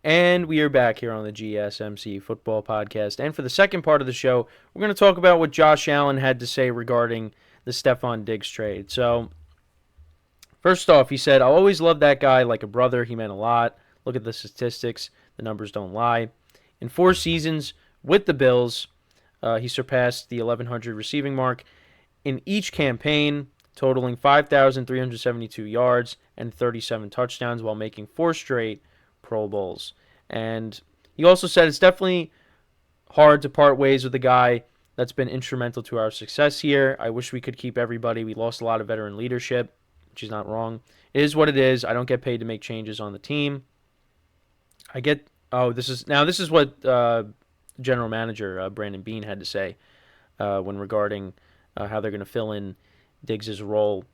And we are back here on the GSMC Football Podcast. And for the second part of the show, we're going to talk about what Josh Allen had to say regarding the Stefon Diggs trade. So, first off, he said, "I'll always love that guy like a brother. He meant a lot. Look at the statistics. The numbers don't lie. In 4 seasons with the Bills, he surpassed the 1,100 receiving mark in each campaign, totaling 5,372 yards and 37 touchdowns while making 4 straight Pro Bowls." And he also said it's definitely hard to part ways with a guy that's been instrumental to our success here. I wish we could keep everybody. We lost a lot of veteran leadership, which is not wrong. It is what it is. I don't get paid to make changes on the team. This is what general manager Brandon Beane had to say when regarding how they're going to fill in Diggs' role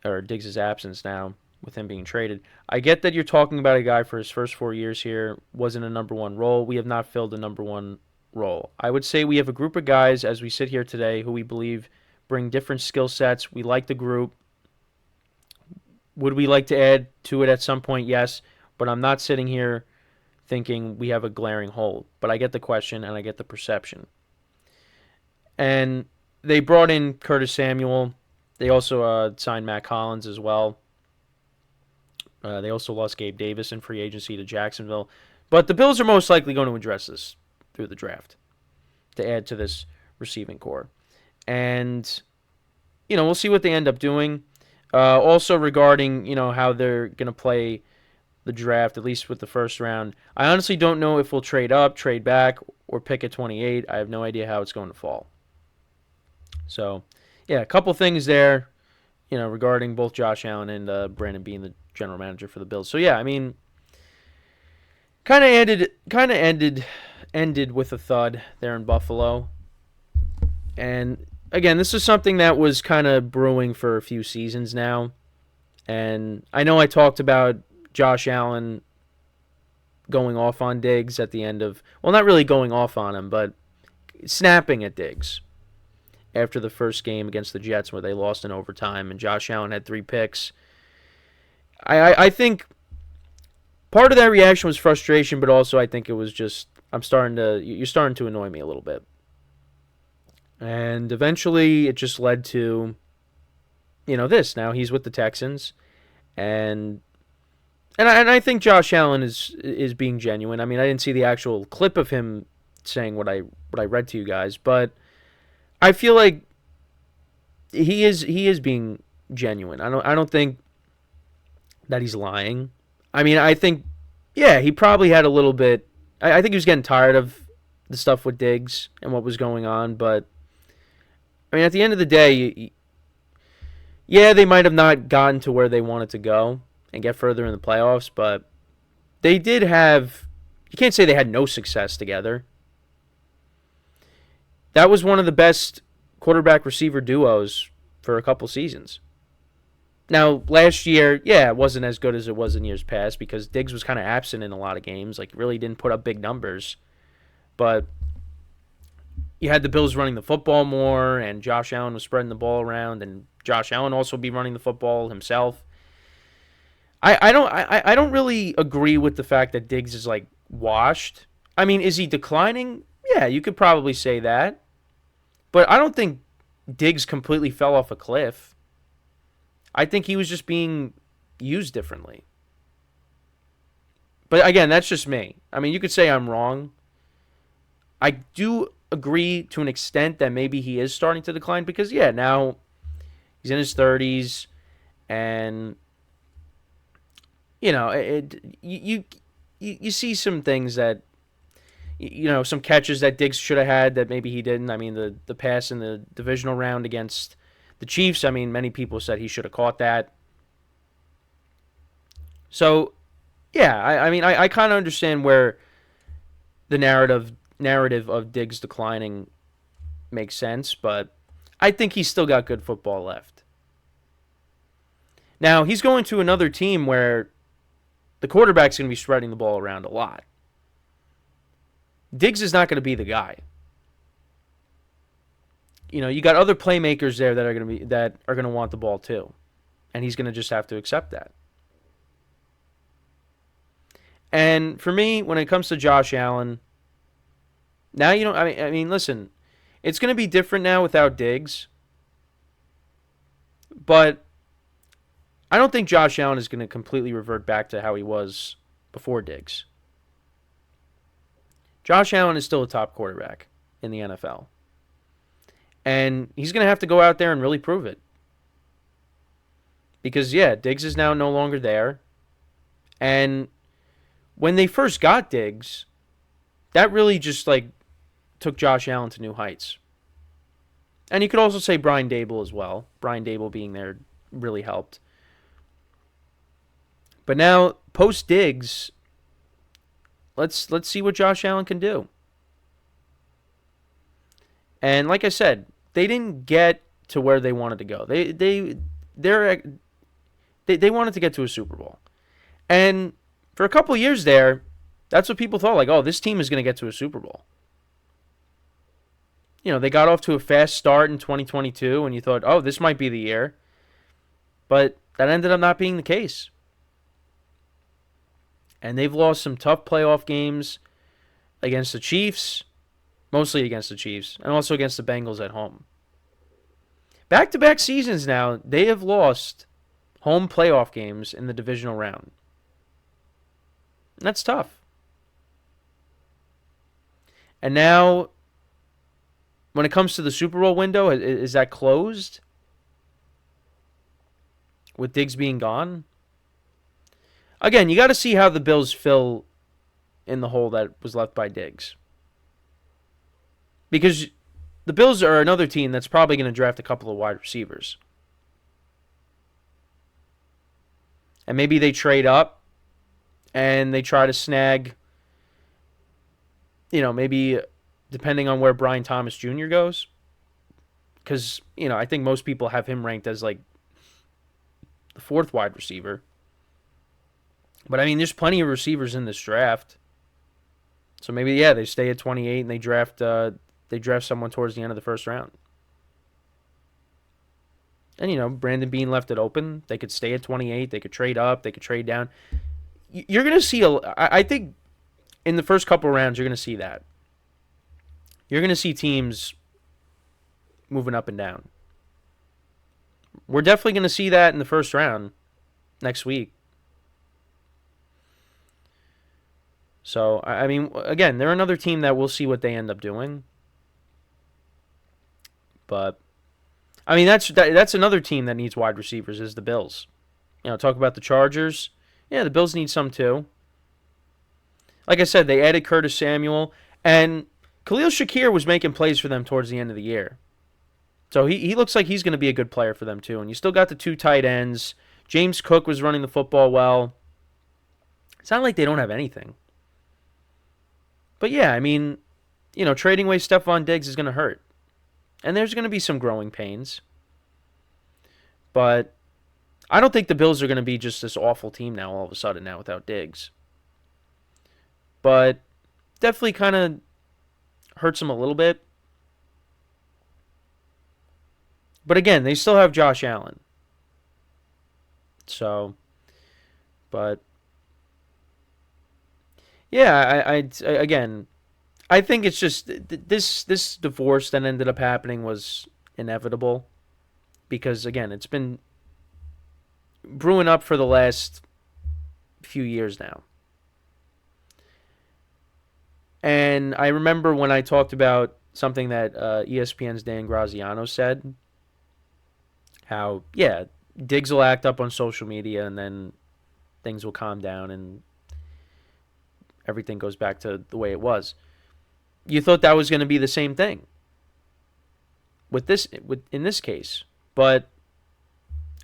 or Diggs' absence now with him being traded. "I get that you're talking about a guy for his first 4 years here, wasn't a number one role. We have not filled a number one role. I would say we have a group of guys as we sit here today who we believe bring different skill sets. We like the group. Would we like to add to it at some point? Yes, but I'm not sitting here thinking we have a glaring hole. But I get the question and I get the perception." And they brought in Curtis Samuel. They also signed Matt Collins as well. They also lost Gabe Davis in free agency to Jacksonville. But the Bills are most likely going to address this through the draft to add to this receiving core. And, we'll see what they end up doing. Also regarding, how they're going to play the draft, at least with the first round, I honestly don't know if we'll trade up, trade back, or pick at 28. I have no idea how it's going to fall. So, yeah, a couple things there, regarding both Josh Allen and Brandon Beane, the general manager for the Bills. So, yeah, kind of ended with a thud there in Buffalo. And, again, this is something that was kind of brewing for a few seasons now. And I know I talked about Josh Allen going off on Diggs at the end of, well, not really going off on him, but snapping at Diggs after the first game against the Jets where they lost in overtime and Josh Allen had 3 picks. I think part of that reaction was frustration, but also I think it was just you're starting to annoy me a little bit. And eventually it just led to, this. Now he's with the Texans, and I think Josh Allen is being genuine. I didn't see the actual clip of him saying what I read to you guys, but I feel like he is being genuine. I don't think that he's lying. I think, yeah, he probably had a little bit. I think he was getting tired of the stuff with Diggs and what was going on. But at the end of the day, yeah, they might have not gotten to where they wanted to go and get further in the playoffs, but they did have. You can't say they had no success together. That was one of the best quarterback-receiver duos for a couple seasons. Now, last year, yeah, it wasn't as good as it was in years past because Diggs was kind of absent in a lot of games. Really didn't put up big numbers. But you had the Bills running the football more, and Josh Allen was spreading the ball around, and Josh Allen also be running the football himself. I don't really agree with the fact that Diggs is, washed. Is he declining? Yeah, you could probably say that. But I don't think Diggs completely fell off a cliff. I think he was just being used differently. But again, that's just me. You could say I'm wrong. I do agree to an extent that maybe he is starting to decline because, yeah, now he's in his 30s and, you see some things that, some catches that Diggs should have had that maybe he didn't. The pass in the divisional round against the Chiefs, many people said he should have caught that. So, yeah, I kind of understand where the narrative of Diggs declining makes sense, but I think he's still got good football left. Now, he's going to another team where the quarterback's going to be spreading the ball around a lot. Diggs is not going to be the guy. You got other playmakers there that are going to want the ball too, and he's going to just have to accept that. And for me, when it comes to Josh Allen, now you don't. I mean, listen, it's going to be different now without Diggs, but I don't think Josh Allen is going to completely revert back to how he was before Diggs. Josh Allen is still a top quarterback in the NFL. And he's going to have to go out there and really prove it. Because, yeah, Diggs is now no longer there. And when they first got Diggs, that really just, took Josh Allen to new heights. And you could also say Brian Dable as well. Brian Dable being there really helped. But now, post Diggs, let's see what Josh Allen can do. And like I said, they didn't get to where they wanted to go. They wanted to get to a Super Bowl. And for a couple of years there, that's what people thought. Like, oh, this team is going to get to a Super Bowl. You know, they got off to a fast start in 2022, and you thought, oh, this might be the year. But that ended up not being the case. And they've lost some tough playoff games against the Chiefs, mostly against the Chiefs, and also against the Bengals at home. Back-to-back seasons now, they have lost home playoff games in the divisional round. And that's tough. And now, when it comes to the Super Bowl window, is that closed? With Diggs being gone? Again, you got to see how the Bills fill in the hole that was left by Diggs. Because the Bills are another team that's probably going to draft a couple of wide receivers. And maybe they trade up and they try to snag, maybe depending on where Brian Thomas Jr. goes. Because, I think most people have him ranked as the fourth wide receiver. But, I mean, there's plenty of receivers in this draft. So maybe, yeah, they stay at 28 and they draft someone towards the end of the first round. And, Brandon Beane left it open. They could stay at 28. They could trade up. They could trade down. You're going to see, I think in the first couple of rounds, you're going to see that. You're going to see teams moving up and down. We're definitely going to see that in the first round next week. So, I mean, again, they're another team that we'll see what they end up doing. But, I mean, that's another team that needs wide receivers is the Bills. Talk about the Chargers. Yeah, the Bills need some too. Like I said, they added Curtis Samuel. And Khalil Shakir was making plays for them towards the end of the year. So he looks like he's going to be a good player for them too. And you still got the two tight ends. James Cook was running the football well. It's not like they don't have anything. But yeah, I mean, trading away Stefon Diggs is going to hurt. And there's going to be some growing pains. But I don't think the Bills are going to be just this awful team now all of a sudden now without Diggs. But definitely kind of hurts them a little bit. But again, they still have Josh Allen. So, but yeah, I think it's just this divorce that ended up happening was inevitable because again, it's been brewing up for the last few years now. And I remember when I talked about something that ESPN's Dan Graziano said, how, yeah, Diggs will act up on social media and then things will calm down and everything goes back to the way it was. You thought that was going to be the same thing in this case, but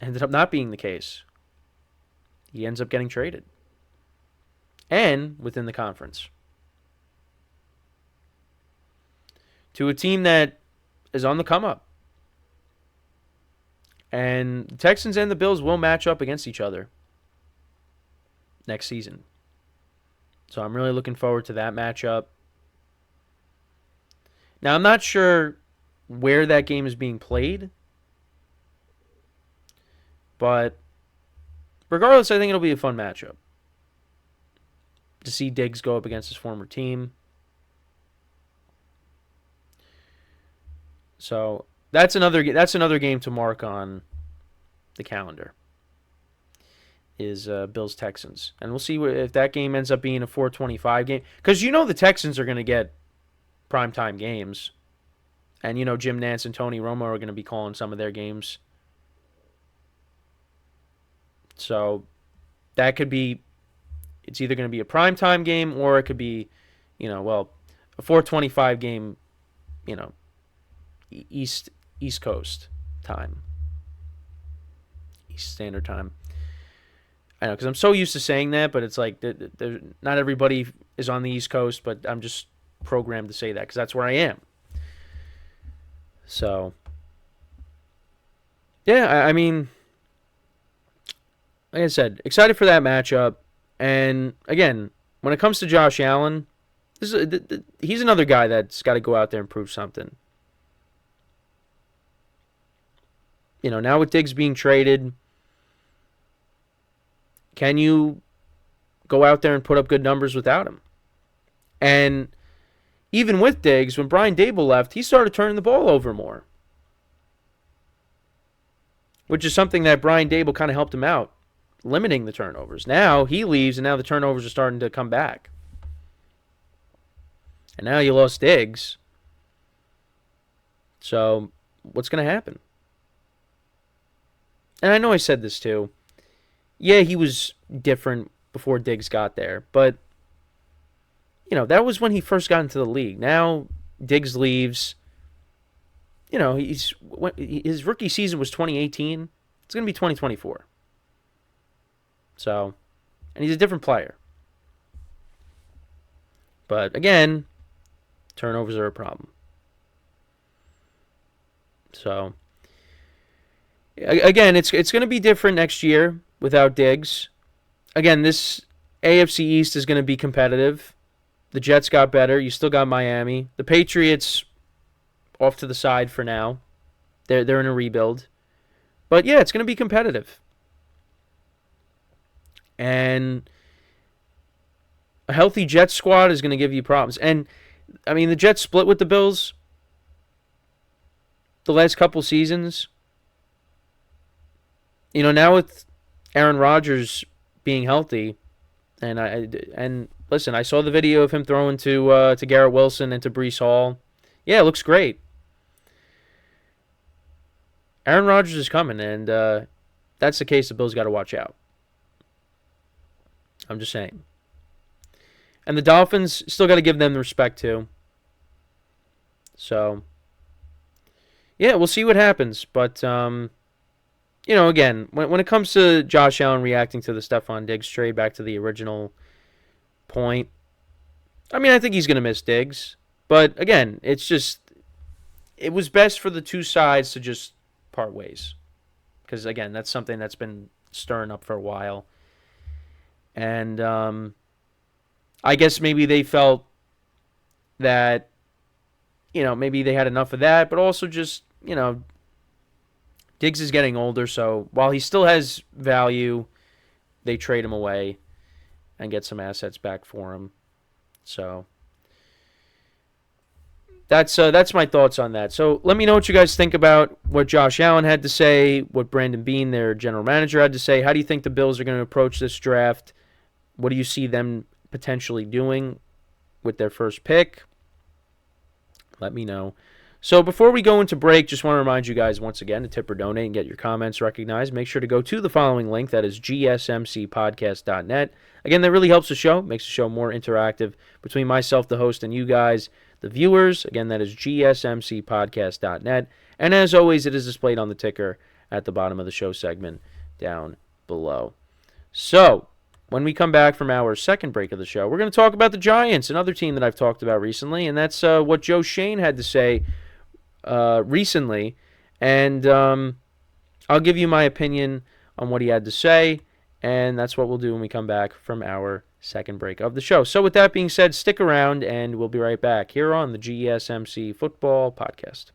ended up not being the case. He ends up getting traded. And within the conference. To a team that is on the come up. And the Texans and the Bills will match up against each other next season. So I'm really looking forward to that matchup. Now, I'm not sure where that game is being played. But regardless, I think it'll be a fun matchup. to see Diggs go up against his former team. So that's another game to mark on the calendar. Is Bills Texans, and we'll see if that game ends up being a 4:25 game, because the Texans are going to get primetime games, and Jim Nantz and Tony Romo are going to be calling some of their games. So that could be, it's either going to be a primetime game or it could be, a 4:25 game, East Coast time, East Standard Time. I know, because I'm so used to saying that, but it's like not everybody is on the East Coast, but I'm just programmed to say that because that's where I am. So, yeah, I mean, like I said, excited for that matchup. And again, when it comes to Josh Allen, he's another guy that's got to go out there and prove something. Now with Diggs being traded, can you go out there and put up good numbers without him? And even with Diggs, when Brian Daboll left, he started turning the ball over more, which is something that Brian Daboll kind of helped him out, limiting the turnovers. Now he leaves, and now the turnovers are starting to come back. And now you lost Diggs. So what's going to happen? And I know I said this too. Yeah, he was different before Diggs got there, but that was when he first got into the league. Now Diggs leaves. His rookie season was 2018. It's going to be 2024. So, and he's a different player. But again, turnovers are a problem. So, again, it's going to be different next year without Diggs. Again, this AFC East is going to be competitive. The Jets got better. You still got Miami. The Patriots off to the side for now. They're in a rebuild. But yeah, it's going to be competitive. And a healthy Jets squad is going to give you problems. And I mean, the Jets split with the Bills the last couple seasons. Now with Aaron Rodgers being healthy, and listen, I saw the video of him throwing to Garrett Wilson and to Breece Hall. Yeah, it looks great. Aaron Rodgers is coming, and that's the case the Bills got to watch out. I'm just saying. And the Dolphins, still got to give them the respect too. So, yeah, we'll see what happens. But, again, when it comes to Josh Allen reacting to the Stefon Diggs trade, back to the original point, I mean, I think he's going to miss Diggs. But, again, it was best for the two sides to just part ways. Because, again, that's something that's been stirring up for a while. And I guess maybe they felt that, maybe they had enough of that. But also just, Diggs is getting older. So while he still has value, they trade him away and get some assets back for him. So that's my thoughts on that. So let me know what you guys think about what Josh Allen had to say, what Brandon Beane, their general manager, had to say. How do you think the Bills are going to approach this draft? What do you see them potentially doing with their first pick? Let me know. So before we go into break, just want to remind you guys once again to tip or donate and get your comments recognized. Make sure to go to the following link. That is GSMCPodcast.net. Again, that really helps the show, makes the show more interactive between myself, the host, and you guys, the viewers. Again, that is GSMCPodcast.net. And as always, it is displayed on the ticker at the bottom of the show segment down below. So, when we come back from our second break of the show, we're going to talk about the Giants, another team that I've talked about recently, and that's what Joe Schoen had to say recently. And I'll give you my opinion on what he had to say, and that's what we'll do when we come back from our second break of the show. So with that being said, stick around, and we'll be right back here on the GSMC Football Podcast.